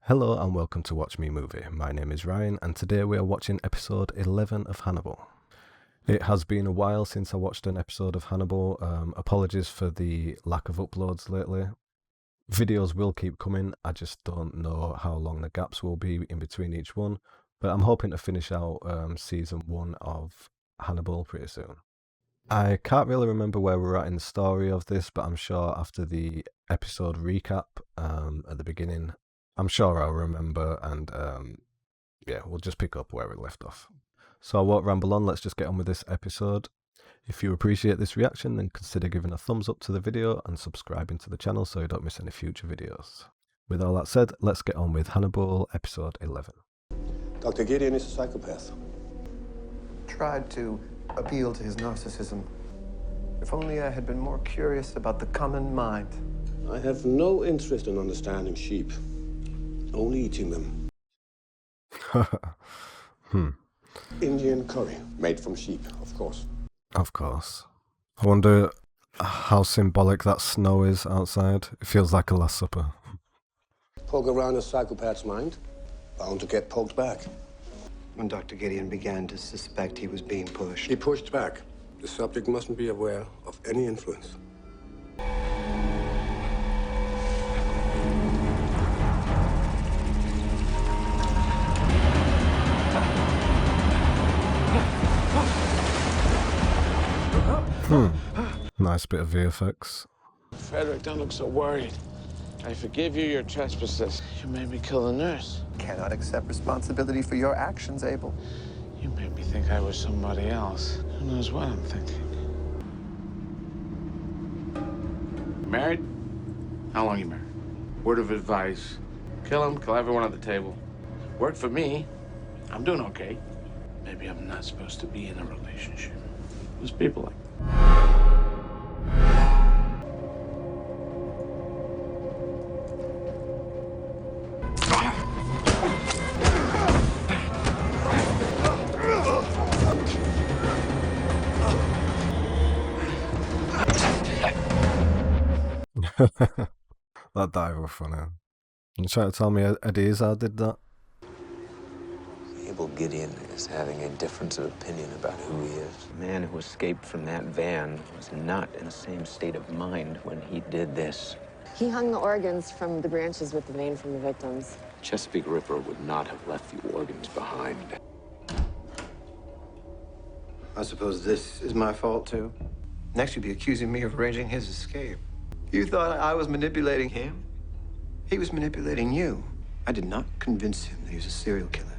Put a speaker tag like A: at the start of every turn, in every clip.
A: Hello and welcome to Watch Me Movie. My name is Ryan and today we are watching episode 11 of Hannibal. It has been a while since I watched an episode of Hannibal. Apologies for the lack of uploads lately. Videos will keep coming, I just don't know how long the gaps will be in between each one, but I'm hoping to finish out season 1 of Hannibal pretty soon. I can't really remember where we're at in the story of this, but I'm sure after the episode recap at the beginning, I'm sure I'll remember, and yeah, we'll just pick up where we left off. So I won't ramble on, let's just get on with this episode. If you appreciate this reaction, then consider giving a thumbs up to the video and subscribing to the channel so you don't miss any future videos. With all that said, let's get on with Hannibal episode 11.
B: Dr. Gideon is a psychopath.
C: Tried to appeal to his narcissism. If only I had been more curious about the common mind.
B: I have no interest in understanding sheep. Only eating them. Indian curry, made from sheep, of course.
A: Of course. I wonder how symbolic that snow is outside. It feels like a Last Supper.
B: Poke around a psychopath's mind, bound to get poked back.
C: When Dr. Gideon began to suspect he was being pushed.
B: He pushed back. The subject mustn't be aware of any influence.
A: Nice bit of VFX.
D: Frederick, don't look so worried. I forgive you your trespasses. You made me kill a nurse.
C: Cannot accept responsibility for your actions, Abel.
D: You made me think I was somebody else. Who knows what I'm thinking? Married? How long you married? Word of advice. Kill him, kill everyone at the table. Worked for me. I'm doing okay. Maybe I'm not supposed to be in a relationship. There's people like
A: That dive was funny. You trying to tell me Eddie Izzard did that?
E: Abel Gideon is having a difference of opinion about who he is. The man who escaped from that van was not in the same state of mind when he did this.
F: He hung the organs from the branches with the vein from the victims.
E: Chesapeake Ripper would not have left the organs behind.
C: I suppose this is my fault, too. Next, you'd be accusing me of arranging his escape. You thought I was manipulating him? He was manipulating you. I did not convince him that he was a serial killer.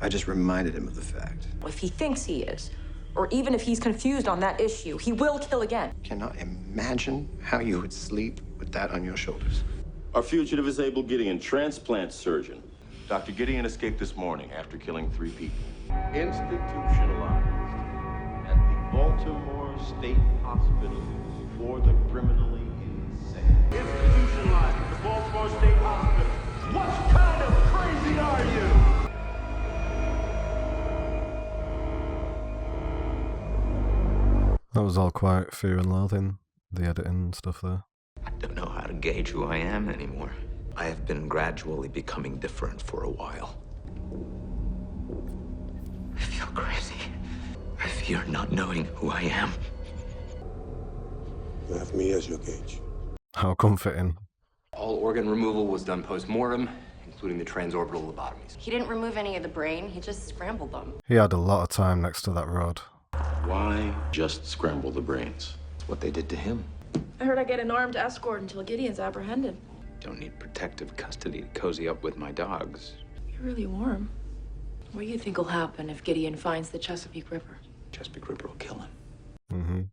C: I just reminded him of the fact.
G: If he thinks he is, or even if he's confused on that issue, he will kill again.
C: Cannot imagine how you would sleep with that on your shoulders.
H: Our fugitive is Abel Gideon, transplant surgeon. Dr. Gideon escaped this morning after killing 3 people. Institutionalized at the Baltimore State Hospital for the criminally insane. Institutionalized at the Baltimore State Hospital. What kind of crazy are you?
A: That was all quite Fear and Loathing, the editing and stuff there.
E: I don't know how to gauge who I am anymore. I have been gradually becoming different for a while. I feel crazy. I fear not knowing who I am.
B: You have me as your gauge.
A: How comforting.
I: All organ removal was done post-mortem, including the transorbital lobotomies.
F: He didn't remove any of the brain, he just scrambled them.
A: He had a lot of time next to that road.
H: Why just scramble the brains?
E: It's what they did to him.
G: I heard I get an armed escort until Gideon's apprehended.
E: Don't need protective custody to cozy up with my dogs.
G: You're really warm. What do you think will happen if Gideon finds the Chesapeake Ripper?
E: Chesapeake Ripper will kill him.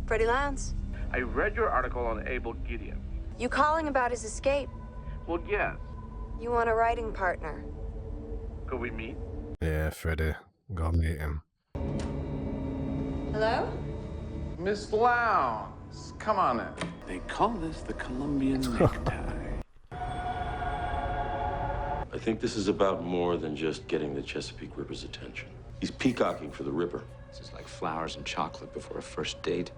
F: Freddy Lounds,
D: I read your article on Abel Gideon.
F: you calling about his escape?
D: Well, yes.
F: You want a writing partner?
D: Could we meet?
A: Yeah, Freddy. Go meet him.
F: Hello?
D: Miss Lounds, come on in. They call this the Colombian necktie.
H: I think this is about more than just getting the Chesapeake Ripper's attention. He's peacocking for the Ripper.
E: This is like flowers and chocolate before a first date.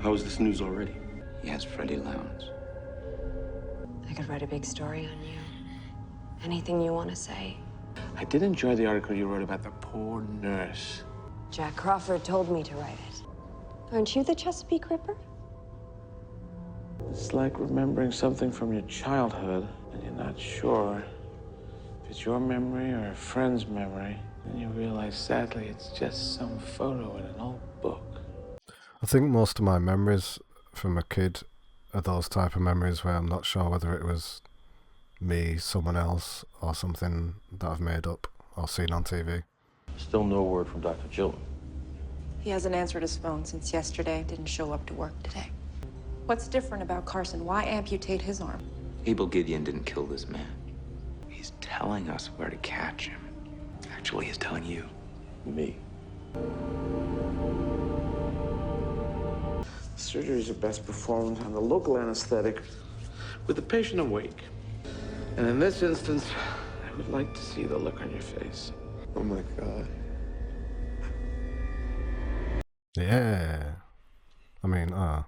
H: How is this news already?
E: He has Freddy Lounds.
F: I could write a big story on you. Anything you want to say.
D: I did enjoy the article you wrote about the poor nurse.
F: Jack Crawford told me to write it. Aren't you the Chesapeake Ripper?
D: It's like remembering something from your childhood, and you're not sure if it's your memory or a friend's memory. Then you realize, sadly, it's just some photo in an old book.
A: I think most of my memories from a kid are those type of memories where I'm not sure whether it was me, someone else, or something that I've made up or seen on TV.
H: Still no word from Dr. Chilton.
G: He hasn't answered his phone since yesterday. Didn't show up to work today. What's different about Carson? Why amputate his arm?
E: Abel Gideon didn't kill this man. He's telling us where to catch him. Actually, he's telling you.
H: Me.
D: Surgery is your best performed under local anesthetic with the patient awake. And in this instance, I would like to see the look on your face.
B: Oh my God.
A: Yeah. I mean,
D: All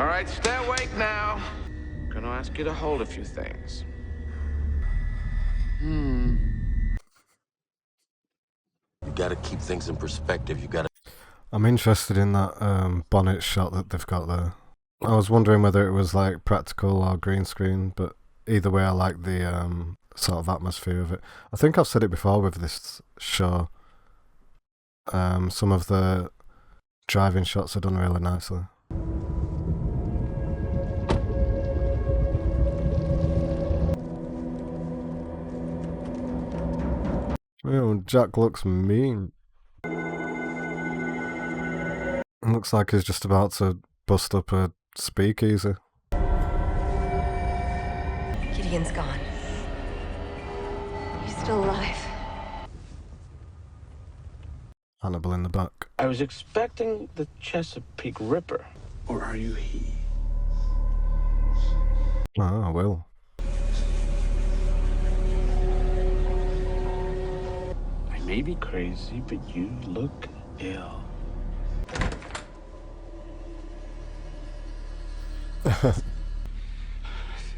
D: right, stay awake now. I'm gonna ask you to hold a few things.
H: You gotta keep things in perspective. You gotta.
A: I'm interested in that bonnet shot that they've got there. I was wondering whether it was like practical or green screen, but either way I like the sort of atmosphere of it. I think I've said it before with this show. Some of the driving shots are done really nicely. Oh, Jack looks mean. It looks like he's just about to bust up a speakeasy.
F: Gideon's gone. He's still alive.
A: Hannibal in the back.
D: I was expecting the Chesapeake Ripper. Or are you he?
A: Ah, well.
D: I may be crazy, but you look ill.
C: I feel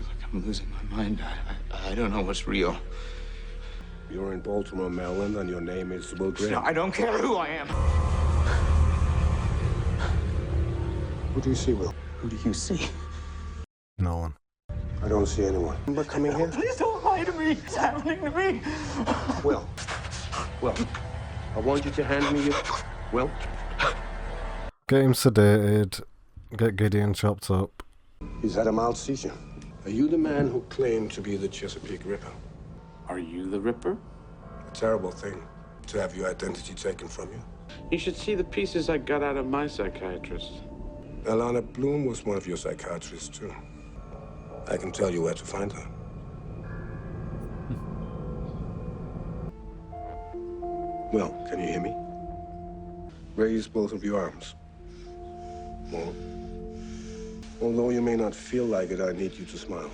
C: like I'm losing my mind. I don't know what's real.
B: You're in Baltimore, Maryland, and your name is Will Graham.
C: No, I don't care who I am.
B: Who do you see, Will?
C: Who do you see?
A: No one.
B: I don't see anyone. Remember coming here?
C: Please don't lie to me. It's happening to me.
B: Will. Will. I want you to hand me your... Will?
A: Get him sedated. Get Gideon chopped up.
B: He's had a mild seizure. Are you the man who claimed to be the Chesapeake Ripper?
D: Are you the Ripper?
B: A terrible thing to have your identity taken from you.
D: You should see the pieces I got out of my psychiatrist.
B: Alana Bloom was one of your psychiatrists, too. I can tell you where to find her. Well, can you hear me? Raise both of your arms. More. Although you may not feel like it, I need you to smile.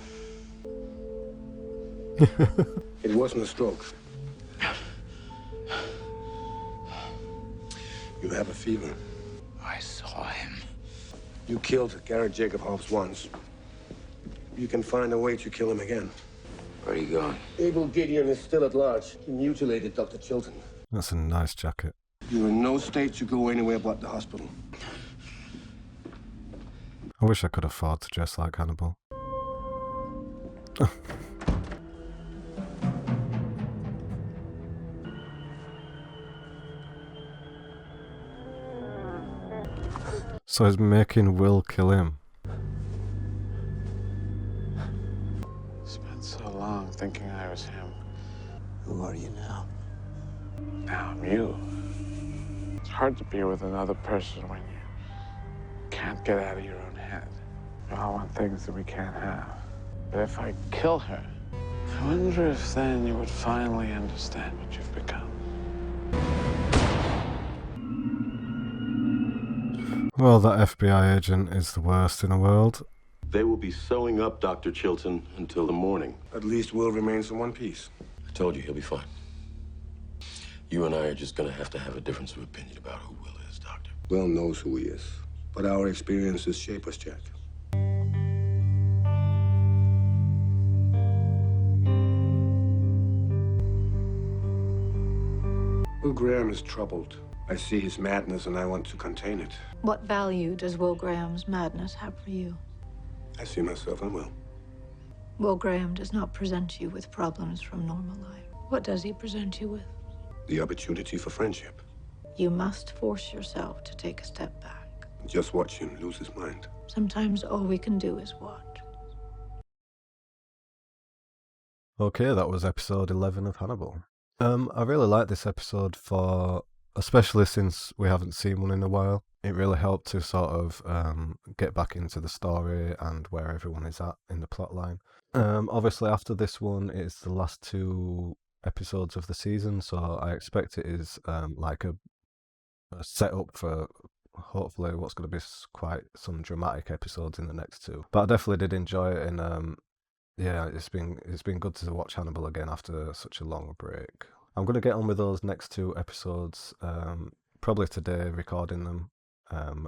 B: It wasn't a stroke. You have a fever.
C: I saw him.
B: You killed Garrett Jacob Hobbs once. You can find a way to kill him again.
C: Where are you going?
B: Abel Gideon is still at large. He mutilated Dr. Chilton.
A: That's a nice jacket.
B: You're in no state to go anywhere but the hospital.
A: I wish I could afford to dress like Hannibal. So he's making Will kill him.
D: Spent so long thinking I was him.
C: Who are you now?
D: Now I'm you. It's hard to be with another person when you can't get out of your own head. We all want things that we can't have. But if I kill her, I wonder if then you would finally understand what you've become.
A: Well, that FBI agent is the worst in the world.
H: They will be sewing up Dr. Chilton until the morning.
B: At least Will remains in one piece.
H: I told you he'll be fine. You and I are just gonna have to have a difference of opinion about who Will is, Doctor.
B: Will knows who he is, but our experiences shape us, Jack. Will Graham is troubled. I see his madness and I want to contain it.
J: What value does Will Graham's madness have for you?
B: I see myself in Will.
J: Will Graham does not present you with problems from normal life. What does he present you with?
B: The opportunity for friendship.
J: You must force yourself to take a step back.
B: Just watch him lose his mind.
J: Sometimes all we can do is watch.
A: Okay, that was episode 11 of Hannibal. I really like this episode especially since we haven't seen one in a while. It really helped to sort of get back into the story and where everyone is at in the plot line. Obviously after this one it's the last 2 episodes of the season, so I expect it is like a setup for hopefully what's going to be quite some dramatic episodes in the next 2. But I definitely did enjoy it, and yeah, it's been good to watch Hannibal again after such a long break. I'm going to get on with those next 2 episodes probably today, recording them,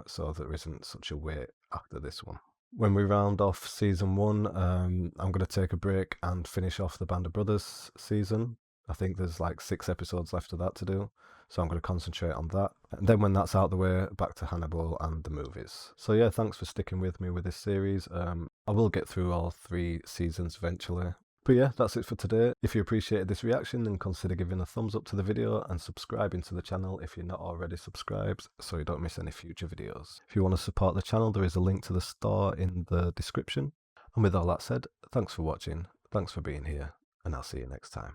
A: so there isn't such a wait after this one. When we round off season 1, I'm going to take a break and finish off the Band of Brothers season. I think there's like 6 episodes left of that to do, so I'm going to concentrate on that. And then when that's out of the way, back to Hannibal and the movies. So yeah, thanks for sticking with me with this series. I will get through all 3 seasons eventually. But yeah, that's it for today. If you appreciated this reaction, then consider giving a thumbs up to the video and subscribing to the channel if you're not already subscribed, so you don't miss any future videos. If you want to support the channel, there is a link to the store in the description. And with all that said, thanks for watching, thanks for being here, and I'll see you next time.